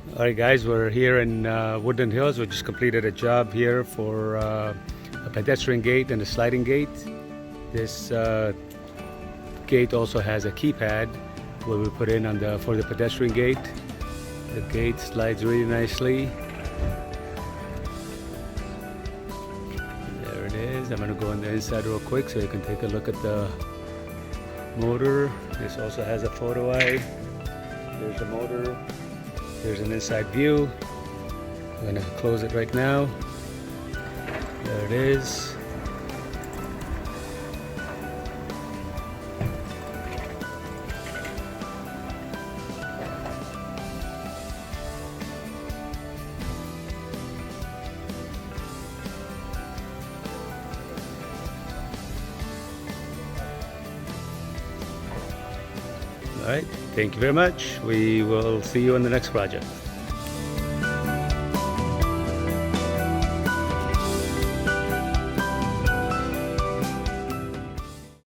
Alright guys, we're here in Woodland Hills. We just completed a job here for a pedestrian gate and a sliding gate. This gate also has a keypad where we put in for the pedestrian gate. The gate slides really nicely. There it is. I'm going to go on the inside real quick so you can take a look at the motor. This also has a photo eye. There's the motor. There's an inside view. I'm going to close it right now. There it is. All right, thank you very much. We will see you on the next project.